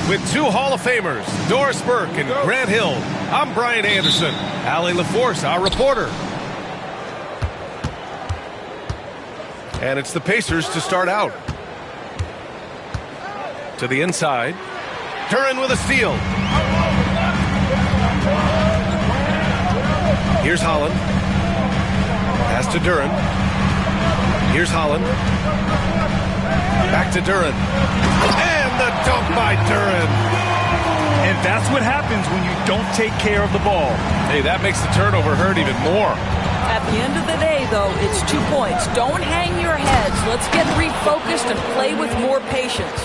With two Hall of Famers, Doris Burke and Grant Hill, I'm Brian Anderson. Allie LaForce, our reporter. And it's the Pacers to start out. To the inside. Duren with a steal. Here's Holland. Pass to Duren. Here's Holland. Back to Duren. And the dunk by Duren. And that's what happens when you don't take care of the ball. Hey, that makes the turnover hurt even more. At the end of the day, though, it's 2 points. Don't hang your heads. Let's get refocused and play with more patience.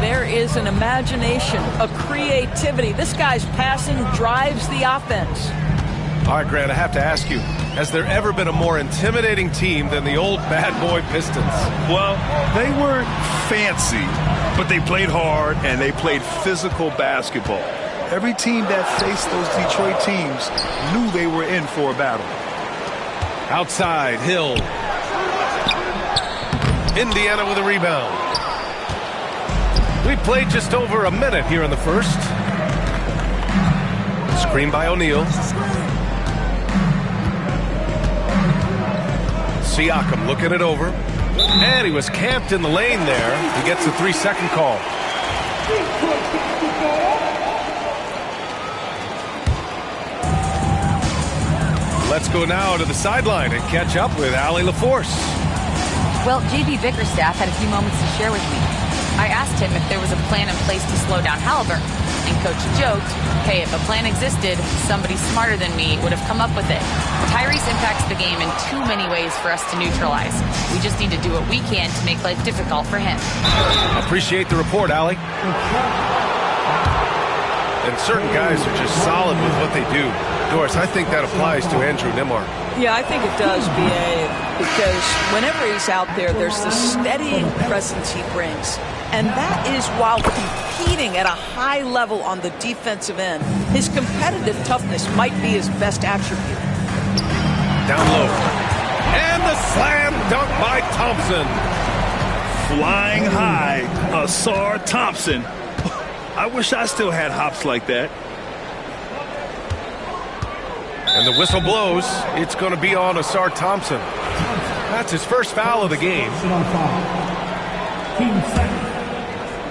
There is an imagination, a creativity. This guy's passing drives the offense. All right, Grant, I have to ask you, has there ever been a more intimidating team than the old bad boy Pistons? Well, they weren't fancy, but they played hard and they played physical basketball. Every team that faced those Detroit teams knew they were in for a battle. Outside, Hill. Indiana with a rebound. We played just over a minute here in the first. Screen by O'Neal. Siakam looking it over. And he was camped in the lane there. He gets a 3-second call. Let's go now to the sideline and catch up with Allie LaForce. Well, J.B. Bickerstaff had a few moments to share with me. I asked him if there was a plan in place to slow down Haliburton, and Coach joked, hey, if a plan existed, somebody smarter than me would have come up with it. Tyrese impacts the game in too many ways for us to neutralize. We just need to do what we can to make life difficult for him. Appreciate the report, Allie. And certain guys are just solid with what they do. Doris, I think that applies to Andrew Nembhard. Yeah, I think it does, B.A., because whenever he's out there, there's the steadying presence he brings. And that is while competing at a high level on the defensive end. His competitive toughness might be his best attribute. Down low. And the slam dunk by Thompson. Flying high, Ausar Thompson. I wish I still had hops like that. And the whistle blows. It's going to be on Ausar Thompson. That's his first foul of the game.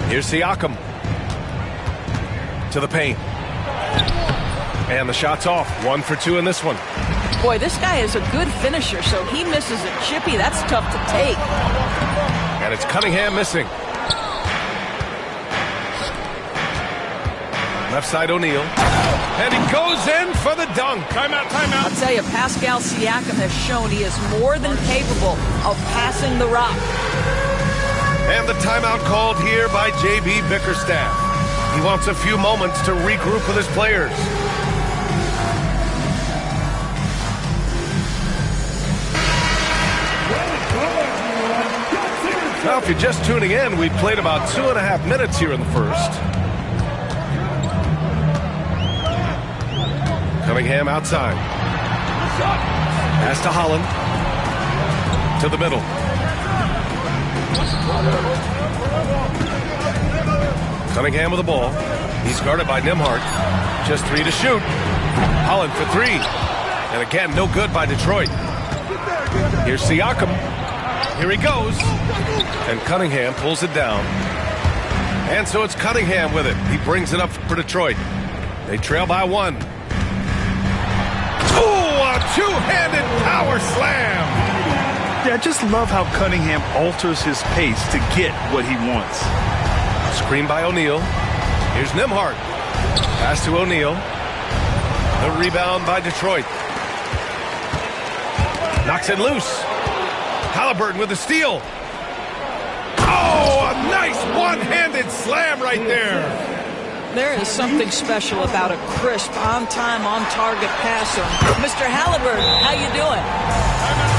Here's Siakam. To the paint. And the shot's off. 1 for 2 in this one. Boy, this guy is a good finisher, so he misses a chippy. That's tough to take. And it's Cunningham missing. Left side O'Neal. And he goes in for the dunk. Timeout, timeout. I'll tell you, Pascal Siakam has shown he is more than capable of passing the rock. And the timeout called here by J.B. Bickerstaff. He wants a few moments to regroup with his players. Now, if you're just tuning in, we played about 2.5 minutes here in the first. Cunningham outside. Pass to Holland. To the middle. Cunningham with the ball. He's guarded by Nembhard. Just 3 to shoot. Holland for 3. And again, no good by Detroit. Here's Siakam. Here he goes. And Cunningham pulls it down. And so it's Cunningham with it. He brings it up for Detroit. They trail by 1. A two-handed power slam. Yeah, I just love how Cunningham alters his pace to get what he wants. Screen by O'Neal. Here's Nembhard. Pass to O'Neal. The rebound by Detroit. Knocks it loose. Haliburton with the steal. Oh, a nice one-handed slam right there. There is something special about a crisp, on-time, on-target passer. Mr. Haliburton, how you doing?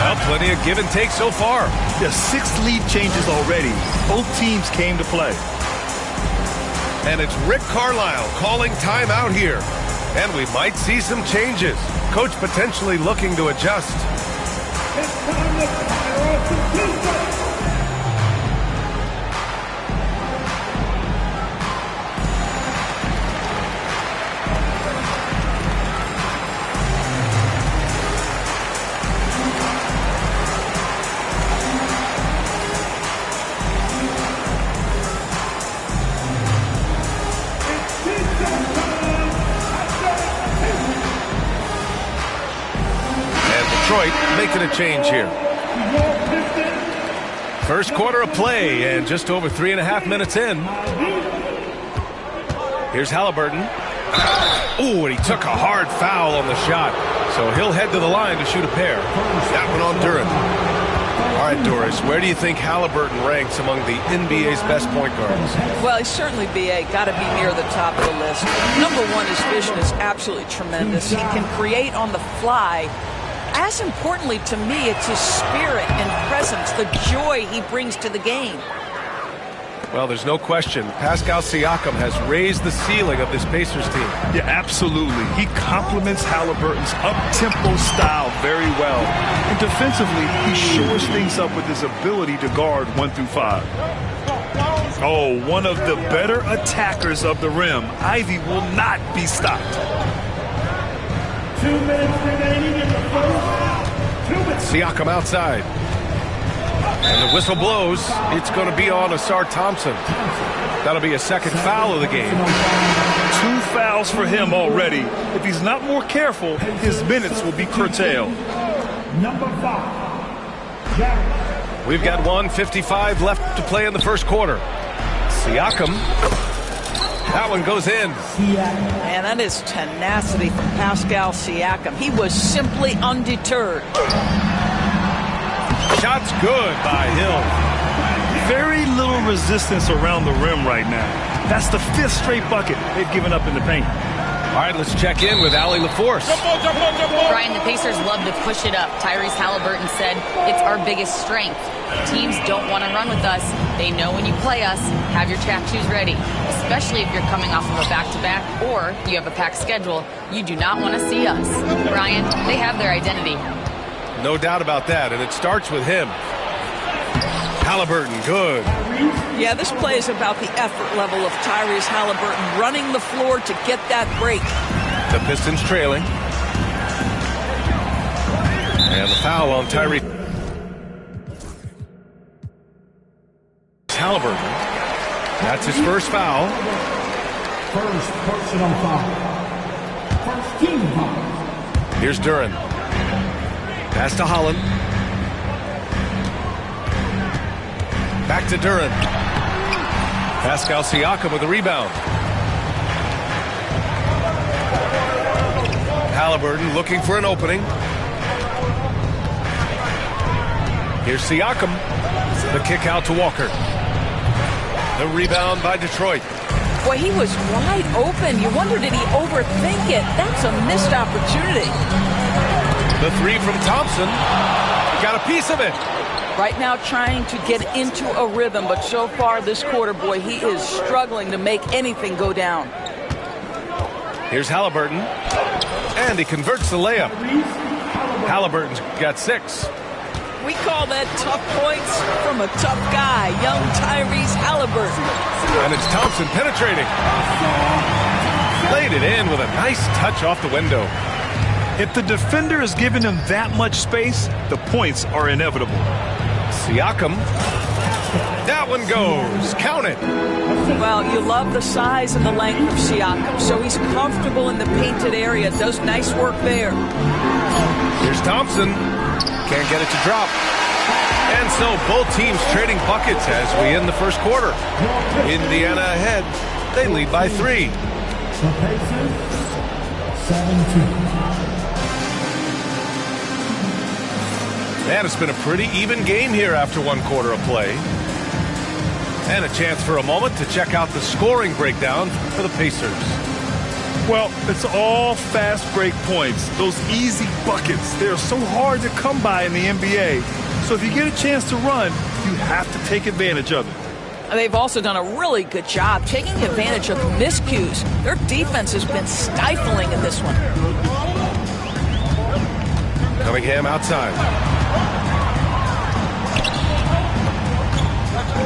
Well, plenty of give and take so far. There's 6 lead changes already. Both teams came to play. And it's Rick Carlisle calling timeout here. And we might see some changes. Coach potentially looking to adjust. Detroit making a change here. First quarter of play and just over 3.5 minutes in. Here's Halliburton. Ooh, and he took a hard foul on the shot. So he'll head to the line to shoot a pair. That one on Duren. All right, Doris, where do you think Halliburton ranks among the NBA's best point guards? Well, he's certainly, B.A., got to be near the top of the list. Number one, his vision is absolutely tremendous. He can create on the fly. As importantly to me, it's his spirit and presence, the joy he brings to the game. Well, there's no question. Pascal Siakam has raised the ceiling of this Pacers team. Yeah, absolutely. He complements Halliburton's up-tempo style very well. And defensively, he shores things up with his ability to guard 1 through 5. Oh, one of the better attackers of the rim. Ivy will not be stopped. 2 minutes remaining in the first. 2 minutes. Siakam outside. And the whistle blows. It's going to be on Ausar Thompson. That'll be a second foul of the game. 2 fouls for him already. If he's not more careful, his minutes will be curtailed. Number 5. Jared. We've got 1:55 left to play in the first quarter. Siakam. That one goes in. Man, that is tenacity from Pascal Siakam. He was simply undeterred. Shot's good by Hill. Very little resistance around the rim right now. That's the 5th straight bucket they've given up in the paint. All right, let's check in with Allie LaForce. Brian, the Pacers love to push it up. Tyrese Halliburton said it's our biggest strength. Teams don't want to run with us. They know when you play us, have your track shoes ready. Especially if you're coming off of a back-to-back or you have a packed schedule. You do not want to see us. Brian, they have their identity. No doubt about that, and it starts with him. Halliburton, good. Yeah, this play is about the effort level of Tyrese Halliburton running the floor to get that break. The Pistons trailing. And the foul on Tyrese Halliburton. That's his first foul. First personal foul. First team foul. Here's Duren. Pass to Holland. Back to Duren. Pascal Siakam with the rebound. Halliburton looking for an opening. Here's Siakam. The kick out to Walker. The rebound by Detroit. Boy, he was wide open. You wonder, did he overthink it? That's a missed opportunity. The three from Thompson. Got a piece of it. Right now trying to get into a rhythm, but so far this quarter, boy, he is struggling to make anything go down. Here's Halliburton. And he converts the layup. Halliburton's got 6. We call that tough points from a tough guy, young Tyrese Halliburton. And it's Thompson penetrating. Laid it in with a nice touch off the window. If the defender is giving him that much space, the points are inevitable. Siakam. That one goes. Count it. Well, you love the size and the length of Siakam, so he's comfortable in the painted area. Does nice work there. Here's Thompson. Can't get it to drop. And so both teams trading buckets as we end the first quarter. Indiana ahead. They lead by 3. The Pacers, 17. Man, it's been a pretty even game here after 1 quarter of play. And a chance for a moment to check out the scoring breakdown for the Pacers. Well, it's all fast break points. Those easy buckets, they're so hard to come by in the NBA. So if you get a chance to run, you have to take advantage of it. They've also done a really good job taking advantage of miscues. Their defense has been stifling in this one. Cunningham outside.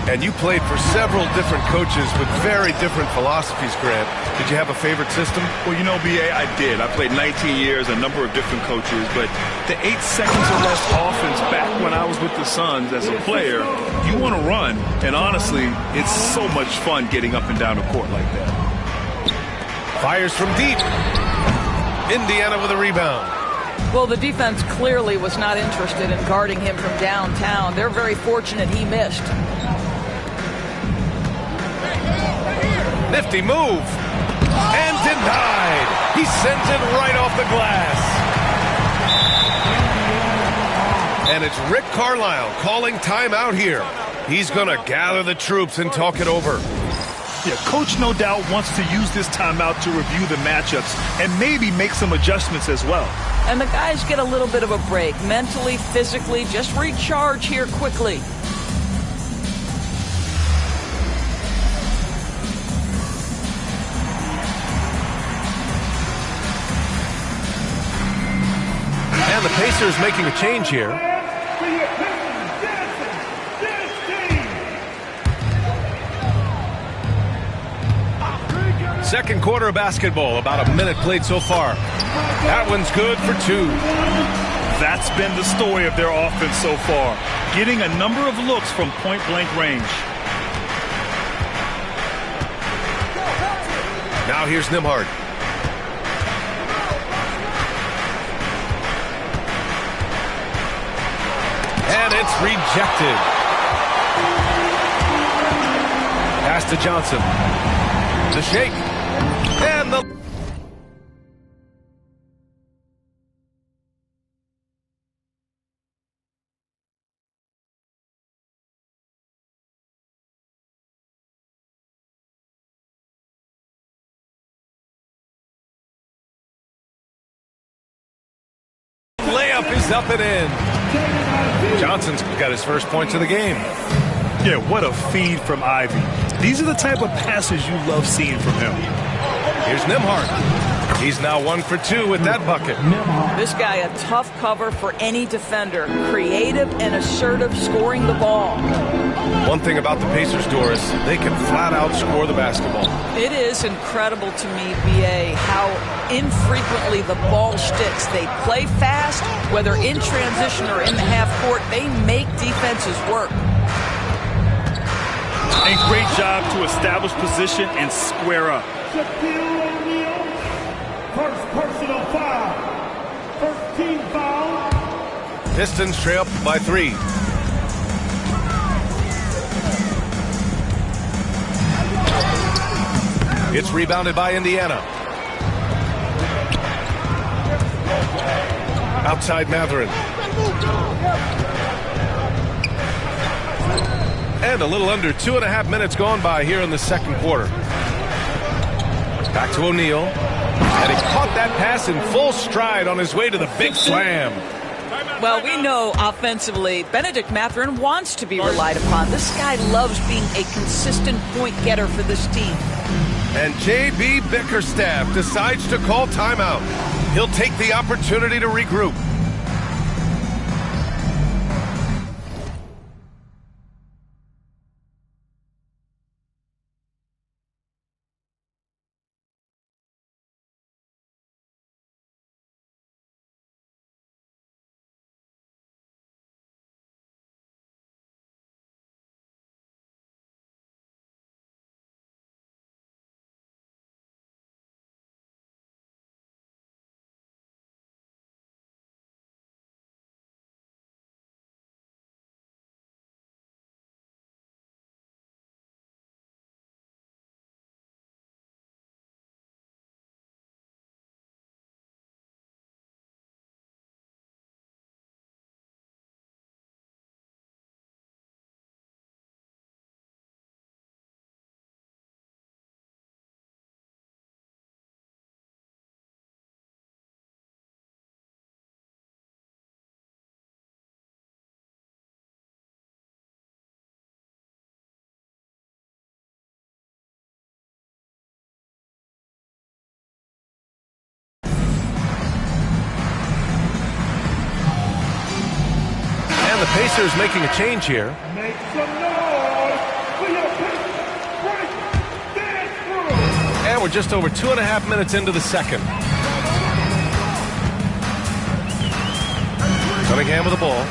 And you played for several different coaches with very different philosophies, Grant. Did you have a favorite system? Well, you know, B.A., I did. I played 19 years, a number of different coaches, but the 8 seconds or less offense back when I was with the Suns as a player, you want to run. And honestly, it's so much fun getting up and down the court like that. Fires from deep. Indiana with a rebound. Well, the defense clearly was not interested in guarding him from downtown. They're very fortunate he missed. Nifty move. And denied. He sends it right off the glass. And it's Rick Carlisle calling timeout here. He's going to gather the troops and talk it over. Yeah, Coach no doubt wants to use this timeout to review the matchups and maybe make some adjustments as well. And the guys get a little bit of a break. Mentally, physically, just recharge here quickly. And the Pacers making a change here. Second quarter of basketball, about a minute played so far. That one's good for 2. That's been the story of their offense so far, getting a number of looks from point-blank range. Now here's Nembhard. And it's rejected. Pass to Johnson. The shake. And the... layup is up and in. Johnson's got his first points of the game. Yeah, what a feed from Ivy. These are the type of passes you love seeing from him. Here's Nembhard. He's now 1 for 2 with that bucket. This guy a tough cover for any defender. Creative and assertive scoring the ball. One thing about the Pacers, Doris, they can flat out score the basketball. It is incredible to me, B.A., how infrequently the ball sticks. They play fast, whether in transition or in the half court. They make defenses work. And great job to establish position and square up. Shaquille O'Neal, first personal foul. First team foul. Pistons trail by 3. It's rebounded by Indiana. Outside Mathurin. And a little under 2.5 minutes gone by here in the second quarter. Back to O'Neal. And he caught that pass in full stride on his way to the big slam. Well, we know offensively, Benedict Mathurin wants to be relied upon. This guy loves being a consistent point getter for this team. And J.B. Bickerstaff decides to call timeout. He'll take the opportunity to regroup. And the Pacers making a change here. Make some noise for your break dance crew. And we're just over 2.5 minutes into the second. Cunningham with the ball.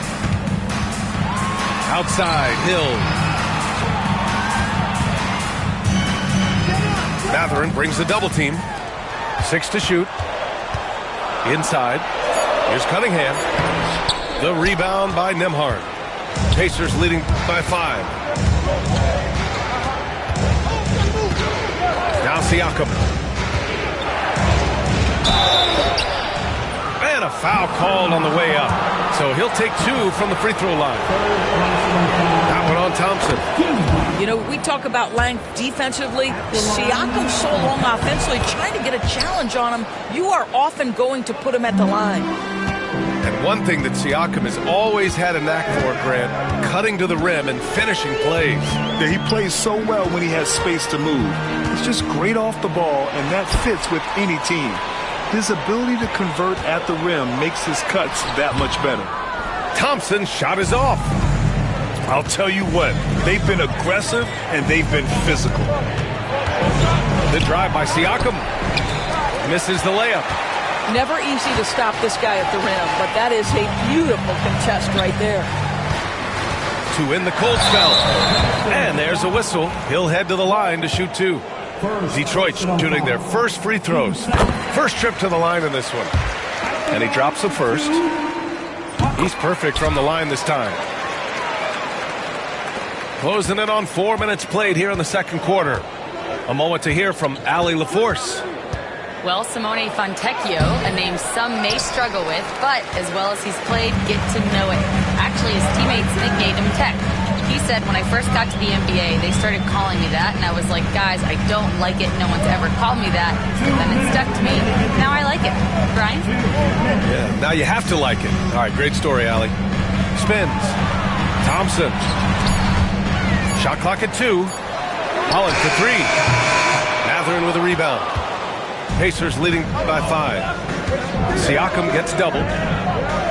Outside, Hill. Mathurin brings the double team. 6 to shoot. Inside. Here's Cunningham. The rebound by Nembhard. Pacers leading by 5. Now Siakam. And a foul called on the way up. So he'll take 2 from the free throw line. That one on Thompson. You know, we talk about length defensively. Siakam's so long offensively, trying to get a challenge on him, you are often going to put him at the line. And one thing that Siakam has always had a knack for, Grant, cutting to the rim and finishing plays. Yeah, he plays so well when he has space to move. He's just great off the ball, and that fits with any team. His ability to convert at the rim makes his cuts that much better. Thompson's shot is off. I'll tell you what, they've been aggressive and they've been physical. The drive by Siakam. Misses the layup. Never easy to stop this guy at the rim, but that is a beautiful contest right there. To win the cold spell. And there's a whistle. He'll head to the line to shoot 2. Detroit shooting their first free throws. First trip to the line in this one. And he drops the first. He's perfect from the line this time. Closing in on 4 minutes played here in the second quarter. A moment to hear from Allie LaForce. Well, Simone Fontecchio, a name some may struggle with, but as well as he's played, get to know it. Actually, his teammates nicknamed him Tech. He said, when I first got to the NBA, they started calling me that, and I was like, guys, I don't like it. No one's ever called me that. But then it stuck to me. Now I like it. Brian? Yeah, now you have to like it. All right, great story, Allie. Spins. Thompson. Shot clock at 2. Holland for 3. Mathurin with a rebound. Pacers leading by 5. Siakam gets doubled.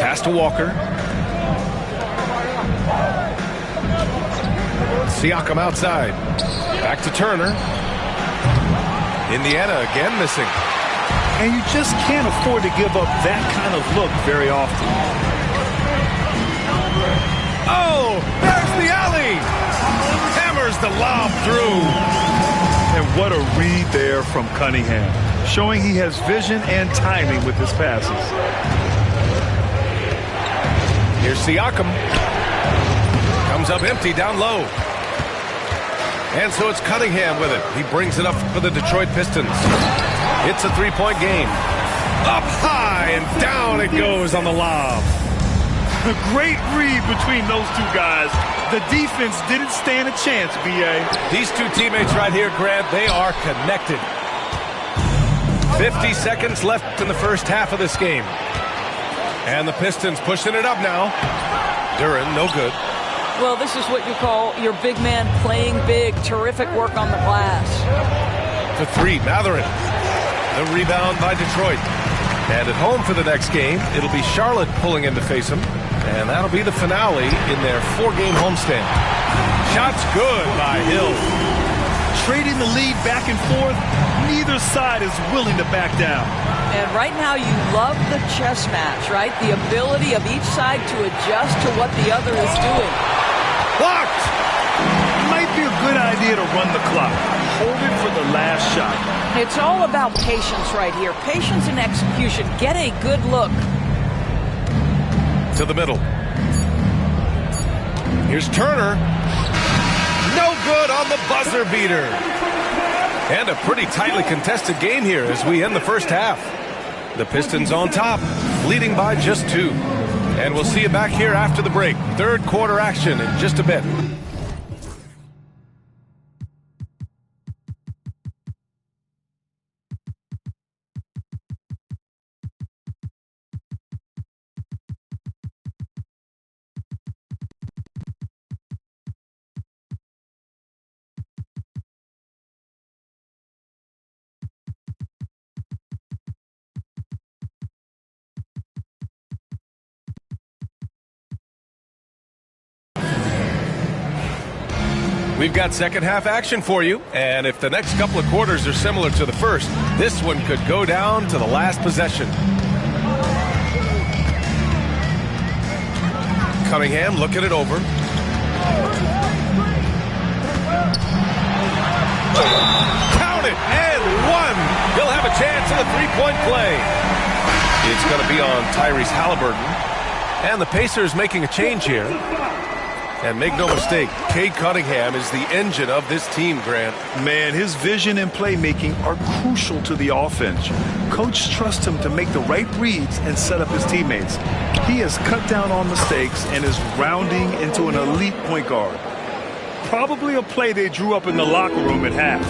Pass to Walker. Siakam outside. Back to Turner. Indiana again missing. And you just can't afford to give up that kind of look very often. Oh, there's the alley. Hammers the lob through. And what a read there from Cunningham, showing he has vision and timing with his passes. Here's Siakam. Comes up empty down low. And so it's Cunningham with it. He brings it up for the Detroit Pistons. It's a 3-point game. Up high and down it goes on the lob. A great read between those two guys. The defense didn't stand a chance, B.A. These two teammates right here, Grant, they are connected. 50 seconds left in the first half of this game. And the Pistons pushing it up now. Duren, no good. Well, this is what you call your big man playing big. Terrific work on the glass. To 3, Mathurin. The rebound by Detroit. And at home for the next game, it'll be Charlotte pulling in to face them. And that'll be the finale in their 4-game homestand. Shots good by Hill. Trading the lead back and forth, neither side is willing to back down. And right now you love the chess match, right? The ability of each side to adjust to what the other is doing. Blocked! Might be a good idea to run the clock. Hold it for the last shot. It's all about patience right here. Patience and execution. Get a good look. To the middle. Here's Turner. No good on the buzzer beater. And a pretty tightly contested game here as we end the first half. The Pistons on top, leading by just 2. And we'll see you back here after the break. Third quarter action in just a bit. We've got second half action for you, and if the next couple of quarters are similar to the first, this one could go down to the last possession. Cunningham looking it over. Count it, and 1. He'll have a chance in the 3-point play. It's going to be on Tyrese Halliburton. And the Pacers making a change here. And make no mistake, Cade Cunningham is the engine of this team, Grant. Man, his vision and playmaking are crucial to the offense. Coach trusts him to make the right reads and set up his teammates. He has cut down on mistakes and is rounding into an elite point guard. Probably a play they drew up in the locker room at half.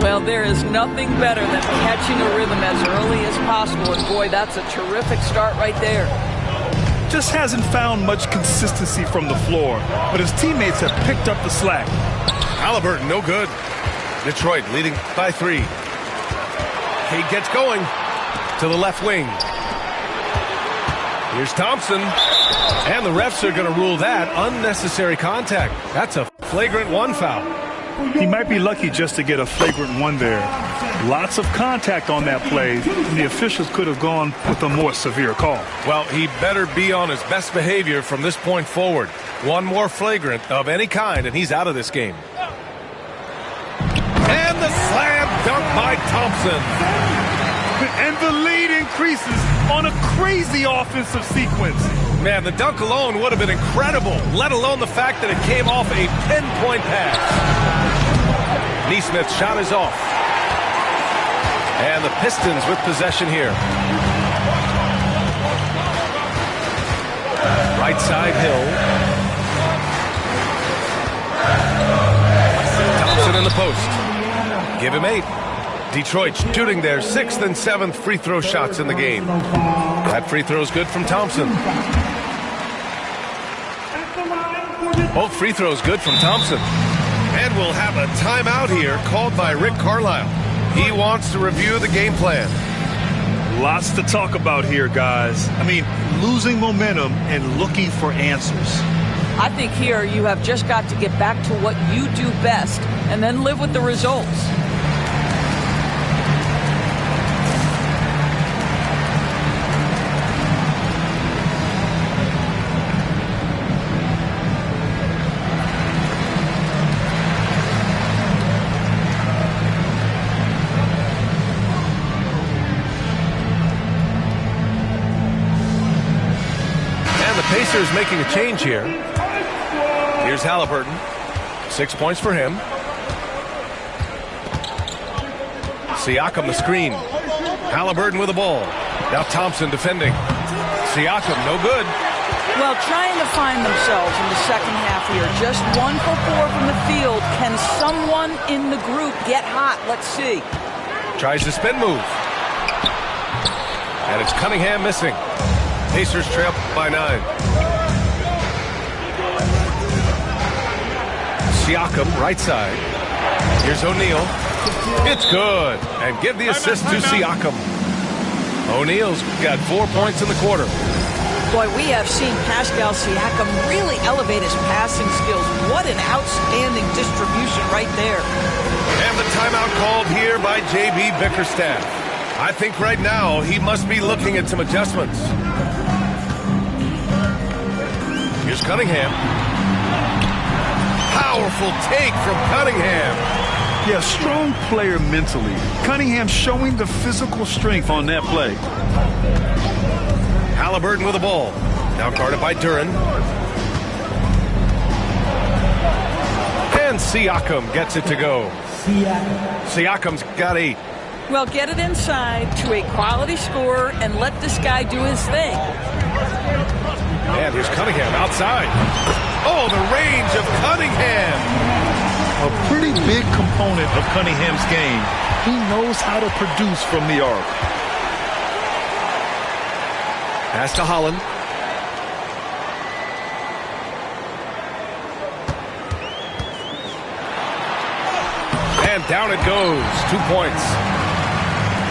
Well, there is nothing better than catching a rhythm as early as possible. And boy, that's a terrific start right there. Just hasn't found much consistency from the floor, but his teammates have picked up the slack. Halliburton, no good. Detroit leading by 3. Cade gets going to the left wing. Here's Thompson. And the refs are going to rule that unnecessary contact. That's a flagrant 1 foul. He might be lucky just to get a flagrant 1 there. Lots of contact on that play, and the officials could have gone with a more severe call. Well, he better be on his best behavior from this point forward. One more flagrant of any kind, and he's out of this game. And the slam dunk by Thompson. And the lead increases on a crazy offensive sequence. Man, the dunk alone would have been incredible, let alone the fact that it came off a pinpoint pass. Nesmith's shot is off. And the Pistons with possession here. Right side, Hill. Thompson in the post. Give him 8. Detroit shooting their 6th and 7th free throw shots in the game. That free throw is good from Thompson. Both free throws good from Thompson. And we'll have a timeout here called by Rick Carlisle. He wants to review the game plan. Lots to talk about here, guys. I mean, losing momentum and looking for answers. I think here you have just got to get back to what you do best and then live with the results. Pacers making a change here. Here's Halliburton. 6 points for him. Siakam the screen. Halliburton with the ball. Now Thompson defending. Siakam no good. Well, trying to find themselves in the second half here. Just 1 for 4 from the field. Can someone in the group get hot? Let's see. Tries the spin move. And it's Cunningham missing. Pacers trail by 9. Siakam, right side. Here's O'Neal. It's good. And give the assist to Siakam. O'Neal's got 4 points in the quarter. Boy, we have seen Pascal Siakam really elevate his passing skills. What an outstanding distribution right there. And the timeout called here by J.B. Bickerstaff. I think right now he must be looking at some adjustments. Here's Cunningham. Powerful take from Cunningham. Yeah, strong player mentally. Cunningham showing the physical strength on that play. Halliburton with the ball. Now guarded by Duren. And Siakam gets it to go. Siakam's got 8. Well, get it inside to a quality scorer and let this guy do his thing. And here's Cunningham outside. Oh, the range of Cunningham. A pretty big component of Cunningham's game. He knows how to produce from the arc. Pass to Holland. And down it goes. 2 points.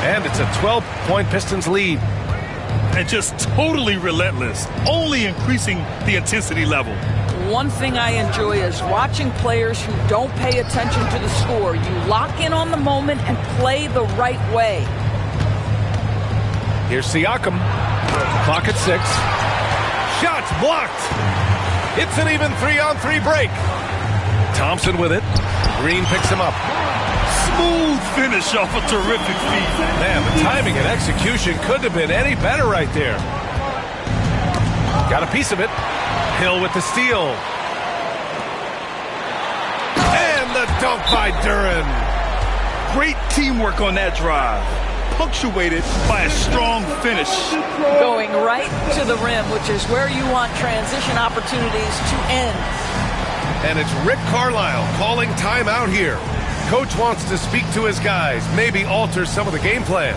And it's a 12-point Pistons lead. And just totally relentless, only increasing the intensity level. One thing I enjoy is watching players who don't pay attention to the score. You lock in on the moment and play the right way. Here's Siakam. Clock at 6. Shots blocked. It's an even 3-on-3 break. Thompson with it. Green picks him up. smooth finish off a terrific feed. Man, the timing and execution couldn't have been any better right there. Got a piece of it. Hill with the steal. And the dunk by Duren. Great teamwork on that drive, punctuated by a strong finish. Going right to the rim, which is where you want transition opportunities to end. And it's Rick Carlisle calling timeout here. Coach wants to speak to his guys, maybe alter some of the game plan.